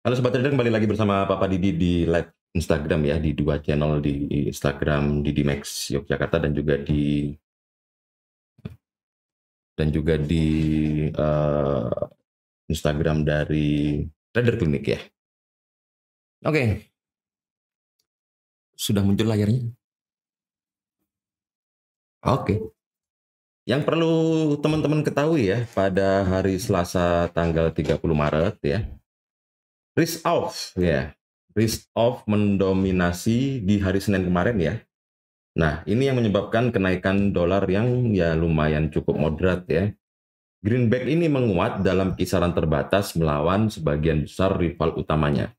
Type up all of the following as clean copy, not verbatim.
Halo Sobat Trader, kembali lagi bersama Papa Didi di live Instagram ya, di dua channel di Instagram Didi Max Yogyakarta dan juga di Instagram dari Trader Clinic ya. Oke, sudah muncul layarnya. Oke. Yang perlu teman-teman ketahui ya, pada hari Selasa tanggal 30 Maret ya, risk off ya. Risk off mendominasi di hari Senin kemarin ya. Nah, ini yang menyebabkan kenaikan dolar yang ya lumayan cukup moderat ya. Greenback ini menguat dalam kisaran terbatas melawan sebagian besar rival utamanya.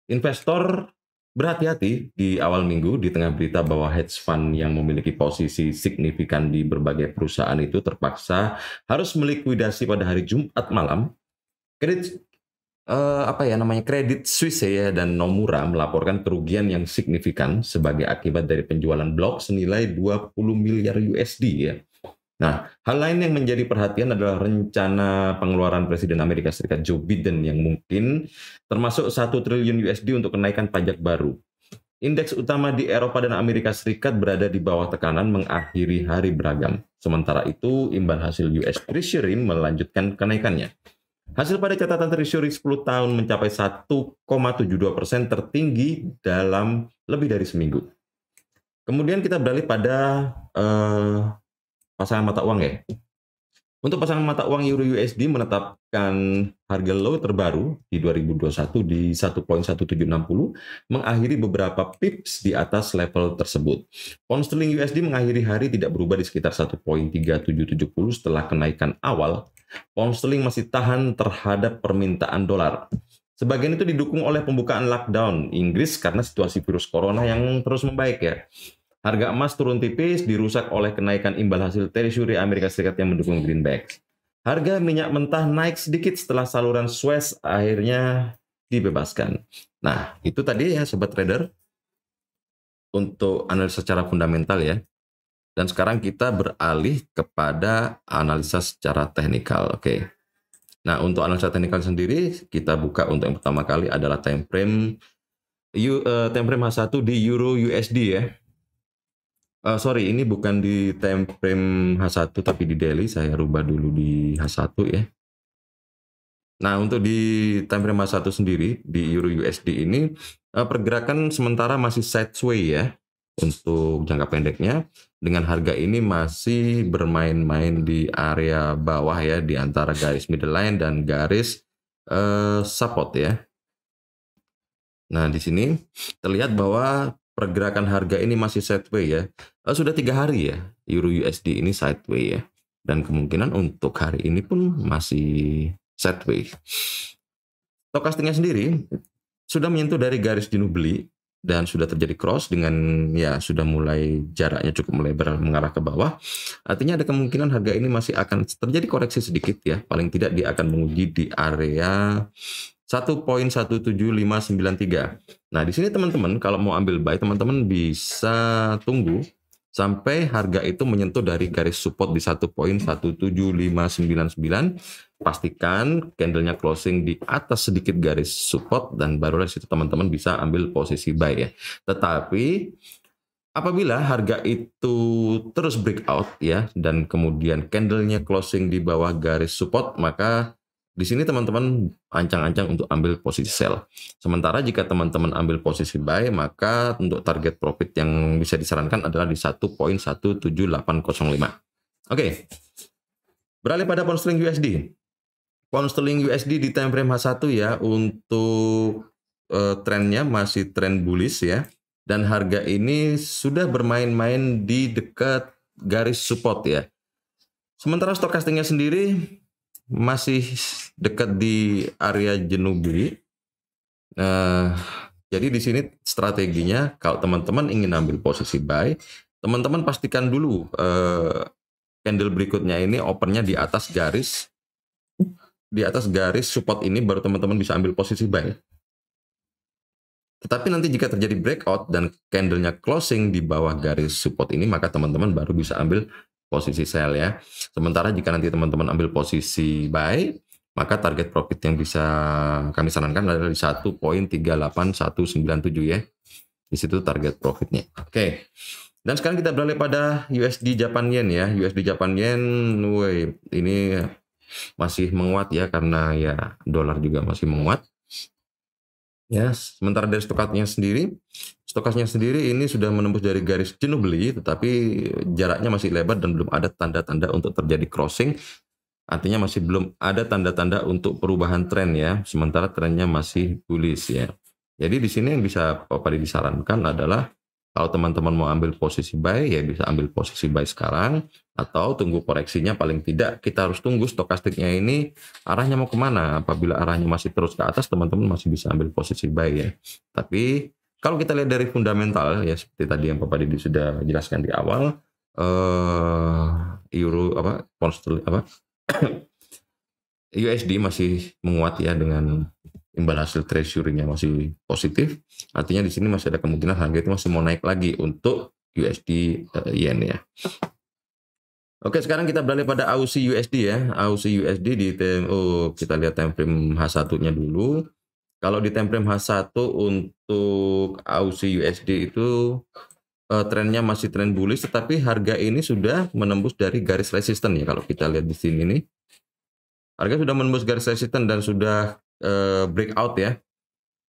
Investor berhati-hati di awal minggu di tengah berita bahwa hedge fund yang memiliki posisi signifikan di berbagai perusahaan itu terpaksa harus melikuidasi pada hari Jumat malam. Kredit Suisse ya dan Nomura melaporkan kerugian yang signifikan sebagai akibat dari penjualan blok senilai 20 miliar USD ya. Nah, hal lain yang menjadi perhatian adalah rencana pengeluaran Presiden Amerika Serikat Joe Biden yang mungkin termasuk 1 triliun USD untuk kenaikan pajak baru. Indeks utama di Eropa dan Amerika Serikat berada di bawah tekanan mengakhiri hari beragam. Sementara itu, imbal hasil US Treasury melanjutkan kenaikannya. Hasil pada catatan Treasury 10 tahun mencapai 1,72% tertinggi dalam lebih dari seminggu. Kemudian kita beralih pada pasangan mata uang ya. Untuk pasangan mata uang Euro USD menetapkan harga low terbaru di 2021 di 1.1760, mengakhiri beberapa pips di atas level tersebut. Pound sterling USD mengakhiri hari tidak berubah di sekitar 1.3770 setelah kenaikan awal. Pound sterling masih tahan terhadap permintaan dolar. Sebagian itu didukung oleh pembukaan lockdown Inggris karena situasi virus corona yang terus membaik ya. Harga emas turun tipis dirusak oleh kenaikan imbal hasil Treasury Amerika Serikat yang mendukung greenback. Harga minyak mentah naik sedikit setelah saluran Suez akhirnya dibebaskan. Nah, itu tadi ya Sobat Trader untuk analisa secara fundamental ya. Dan sekarang kita beralih kepada analisa secara teknikal. Oke. Nah, untuk analisa teknikal sendiri kita buka untuk yang pertama kali adalah time frame H1 di Euro USD ya. Ini bukan di time frame H1 tapi di daily. Saya rubah dulu di H1 ya. Nah, untuk di time frame H1 sendiri di Euro USD ini pergerakan sementara masih sideways ya untuk jangka pendeknya, dengan harga ini masih bermain-main di area bawah ya, di antara garis middle line dan garis support ya. Nah, di sini terlihat bahwa pergerakan harga ini masih sideways ya. Sudah 3 hari ya Euro USD ini sideways ya. Dan kemungkinan untuk hari ini pun masih sideways. Stokastiknya sendiri sudah menyentuh dari garis jenuh beli dan sudah terjadi cross dengan ya sudah mulai jaraknya cukup melebar mengarah ke bawah. Artinya ada kemungkinan harga ini masih akan terjadi koreksi sedikit ya. Paling tidak dia akan menguji di area 1.17593. Nah, di sini teman-teman kalau mau ambil buy, teman-teman bisa tunggu sampai harga itu menyentuh dari garis support di 1.17599. Pastikan candlenya closing di atas sedikit garis support dan barulah situ teman-teman bisa ambil posisi buy ya. Tetapi apabila harga itu terus breakout ya dan kemudian candlenya closing di bawah garis support, maka di sini teman-teman ancang-ancang untuk ambil posisi sell. Sementara jika teman-teman ambil posisi buy, maka untuk target profit yang bisa disarankan adalah di 1.17805. Oke. Beralih pada pound sterling USD. Pound sterling USD di time frame H1 ya, untuk trennya masih tren bullish ya. Dan harga ini sudah bermain-main di dekat garis support ya. Sementara stokastiknya sendiri masih dekat di area jenuh beli. Jadi di sini strateginya kalau teman-teman ingin ambil posisi buy, teman-teman pastikan dulu candle berikutnya ini opennya di atas garis support ini, baru teman-teman bisa ambil posisi buy. Tetapi nanti jika terjadi breakout dan candlenya closing di bawah garis support ini, maka teman-teman baru bisa ambil posisi sell ya. Sementara jika nanti teman-teman ambil posisi buy, maka target profit yang bisa kami sarankan adalah di 1.38197 ya. Di situ target profitnya. Oke. Dan sekarang kita beralih pada USD Japan Yen ya. USD Japan Yen, ini masih menguat ya karena ya dolar juga masih menguat. Ya, sementara dari stokasnya sendiri ini sudah menembus dari garis jenuh beli, tetapi jaraknya masih lebar dan belum ada tanda-tanda untuk terjadi crossing. Artinya masih belum ada tanda-tanda untuk perubahan tren ya, sementara trennya masih bullish ya. Jadi di sini yang bisa Pak disarankan adalah kalau teman-teman mau ambil posisi buy ya bisa ambil posisi buy sekarang atau tunggu koreksinya, paling tidak kita harus tunggu stokastiknya ini arahnya mau kemana. Apabila arahnya masih terus ke atas, teman-teman masih bisa ambil posisi buy ya. Tapi kalau kita lihat dari fundamental ya seperti tadi yang Pak Didi sudah jelaskan di awal, euro USD masih menguat ya dengan imbal hasil treasury-nya masih positif. Artinya di sini masih ada kemungkinan harga itu masih mau naik lagi untuk USD Yen ya. Oke, sekarang kita beralih pada AUD USD ya. AUD USD kita lihat time frame H1-nya dulu. Kalau di time frame H1 untuk AUD USD itu trennya masih tren bullish, tetapi harga ini sudah menembus dari garis resisten ya. Kalau kita lihat di sini nih, harga sudah menembus garis resisten dan sudah breakout ya,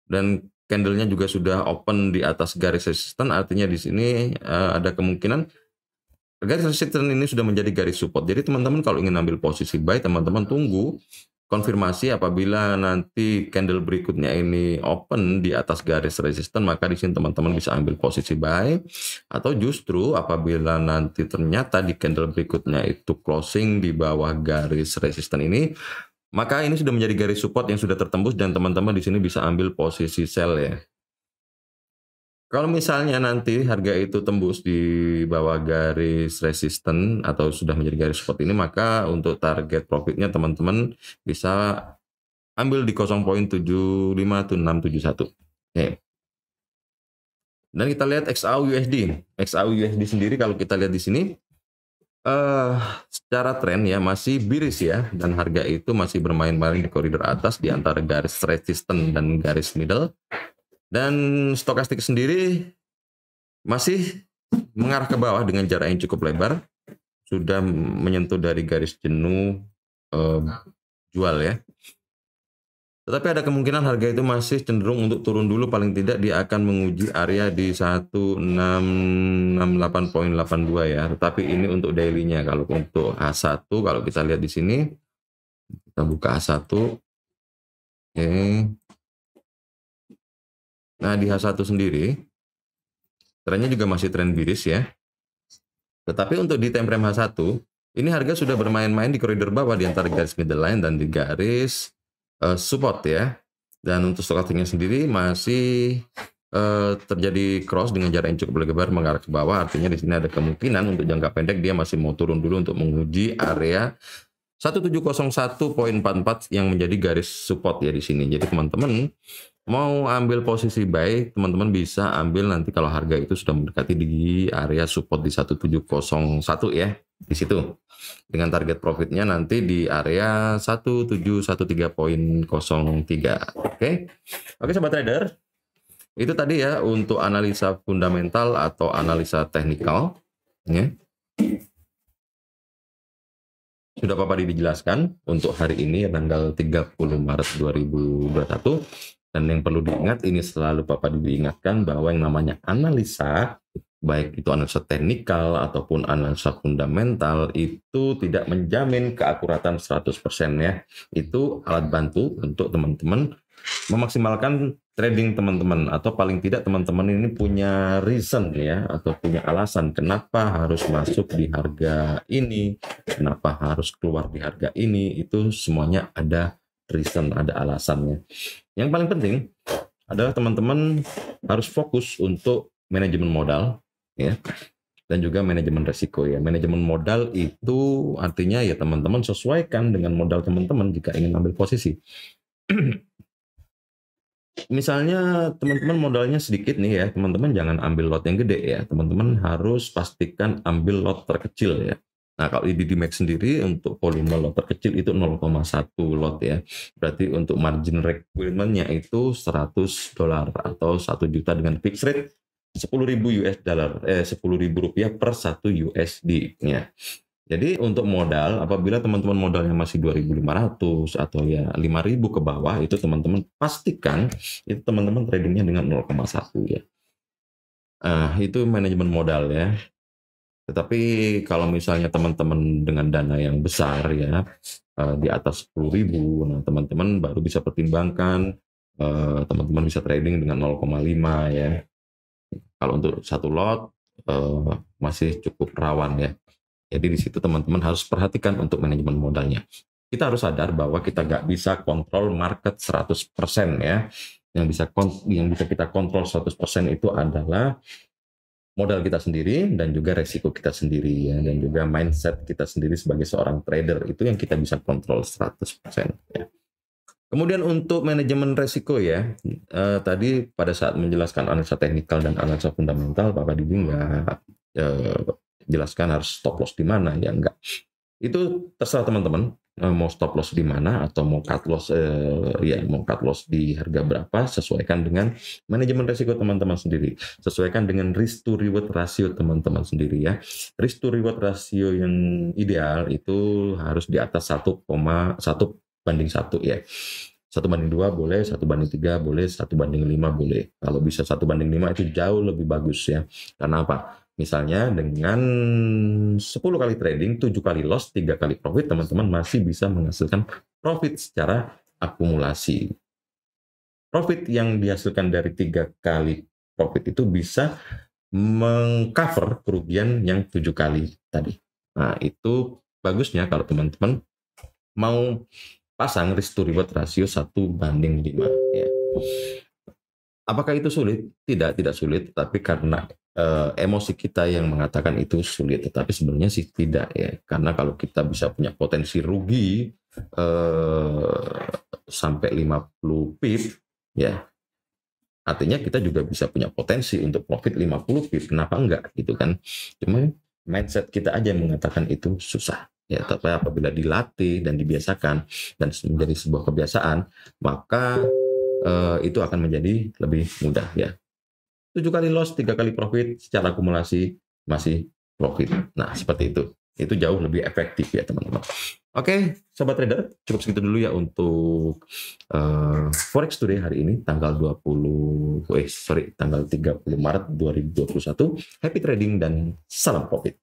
dan candlenya juga sudah open di atas garis resisten. Artinya di sini ada kemungkinan garis resisten ini sudah menjadi garis support. Jadi teman-teman kalau ingin ambil posisi buy, teman-teman tunggu konfirmasi apabila nanti candle berikutnya ini open di atas garis resisten, maka di sini teman-teman bisa ambil posisi buy. Atau justru apabila nanti ternyata di candle berikutnya itu closing di bawah garis resisten ini, maka ini sudah menjadi garis support yang sudah tertembus dan teman-teman di sini bisa ambil posisi sell ya. Kalau misalnya nanti harga itu tembus di bawah garis resisten atau sudah menjadi garis support ini, maka untuk target profitnya teman-teman bisa ambil di 0.752671. Oke. Dan kita lihat XAU-USD. XAU-USD sendiri kalau kita lihat di sini, secara tren ya masih bearish ya, dan harga itu masih bermain-main di koridor atas di antara garis resisten dan garis middle. Dan stokastik sendiri masih mengarah ke bawah dengan jarak yang cukup lebar, sudah menyentuh dari garis jenuh jual ya. Tetapi ada kemungkinan harga itu masih cenderung untuk turun dulu, paling tidak dia akan menguji area di 1668.82 ya. Tetapi ini untuk daily-nya. Kalau untuk H1 kalau kita lihat di sini, kita buka H1. Oke. Nah, di H1 sendiri, trennya juga masih tren bearish ya. Tetapi untuk di time frame H1, ini harga sudah bermain-main di koridor bawah di antara garis middle line dan di garis support ya. Dan untuk stokastiknya sendiri masih terjadi cross dengan jarak yang cukup lebar mengarah ke bawah. Artinya di sini ada kemungkinan untuk jangka pendek dia masih mau turun dulu untuk menguji area 1701.44 yang menjadi garis support ya di sini. Jadi teman-teman mau ambil posisi buy, teman-teman bisa ambil nanti kalau harga itu sudah mendekati di area support di 1701 ya, di situ. Dengan target profitnya nanti di area 1713.03. Oke. Oke sobat trader. Itu tadi ya untuk analisa fundamental atau analisa teknikal ya. Sudah Pak Padi dijelaskan untuk hari ini ya, tanggal 30 Maret 2021. Dan yang perlu diingat, ini selalu Pak Padi diingatkan bahwa yang namanya analisa, baik itu analisa teknikal ataupun analisa fundamental, itu tidak menjamin keakuratan 100% ya. Itu alat bantu untuk teman-teman memaksimalkan trading teman-teman, atau paling tidak teman-teman ini punya reason ya, atau punya alasan kenapa harus masuk di harga ini, kenapa harus keluar di harga ini. Itu semuanya ada reason, ada alasannya. Yang paling penting adalah teman-teman harus fokus untuk manajemen modal ya, dan juga manajemen resiko ya. Manajemen modal itu artinya ya teman-teman sesuaikan dengan modal teman-teman jika ingin ambil posisi. Misalnya teman-teman modalnya sedikit nih ya, teman-teman jangan ambil lot yang gede ya. Teman-teman harus pastikan ambil lot terkecil ya. Nah, kalau di DMAX sendiri untuk volume lot terkecil itu 0,1 lot ya. Berarti untuk margin requirement-nya itu $100 atau 1 juta dengan fixed rate 10.000 US dollar, 10.000 rupiah per 1 USD ya. Jadi untuk modal, apabila teman-teman modalnya masih 2.500 atau ya 5.000 ke bawah, itu teman-teman pastikan itu teman-teman tradingnya dengan 0,1 ya. Itu manajemen modal ya. Tetapi kalau misalnya teman-teman dengan dana yang besar ya, di atas 10.000, nah teman-teman baru bisa pertimbangkan, teman-teman bisa trading dengan 0,5 ya. Kalau untuk satu lot masih cukup rawan ya. Jadi di situ teman-teman harus perhatikan untuk manajemen modalnya. Kita harus sadar bahwa kita nggak bisa kontrol market 100% ya. Yang bisa kita kontrol 100% itu adalah modal kita sendiri dan juga resiko kita sendiri ya, dan juga mindset kita sendiri sebagai seorang trader, itu yang kita bisa kontrol 100% ya. Kemudian untuk manajemen resiko ya, tadi pada saat menjelaskan analisa teknikal dan analisa fundamental, Bapak Didi nggak jelaskan harus stop loss di mana ya, enggak. Itu terserah teman-teman mau stop loss di mana atau mau cut loss mau cut loss di harga berapa, sesuaikan dengan manajemen risiko teman-teman sendiri, sesuaikan dengan risk to reward ratio teman-teman sendiri ya. Risk to reward ratio yang ideal itu harus di atas 1,1 banding 1 ya. 1:2 boleh, 1:3 boleh, 1:5 boleh. Kalau bisa 1:5 itu jauh lebih bagus ya. Karena apa? Misalnya dengan 10 kali trading, 7 kali loss, 3 kali profit, teman-teman masih bisa menghasilkan profit secara akumulasi. Profit yang dihasilkan dari 3 kali profit itu bisa mengcover kerugian yang 7 kali tadi. Nah, itu bagusnya kalau teman-teman mau pasang risk to reward ratio 1:5 ya. Apakah itu sulit? Tidak sulit, tapi karena emosi kita yang mengatakan itu sulit, tetapi sebenarnya sih tidak ya. Karena kalau kita bisa punya potensi rugi sampai 50 pip ya, artinya kita juga bisa punya potensi untuk profit 50 pip. Kenapa enggak gitu kan? Cuma mindset kita aja yang mengatakan itu susah. Ya, tapi apabila dilatih dan dibiasakan dan menjadi sebuah kebiasaan, maka itu akan menjadi lebih mudah ya. 7 kali loss, 3 kali profit, secara akumulasi masih profit. Nah, seperti itu. Itu jauh lebih efektif ya, teman-teman. Oke, sobat trader, cukup segitu dulu ya untuk Forex Today hari ini, tanggal 30 Maret 2021. Happy trading dan salam profit.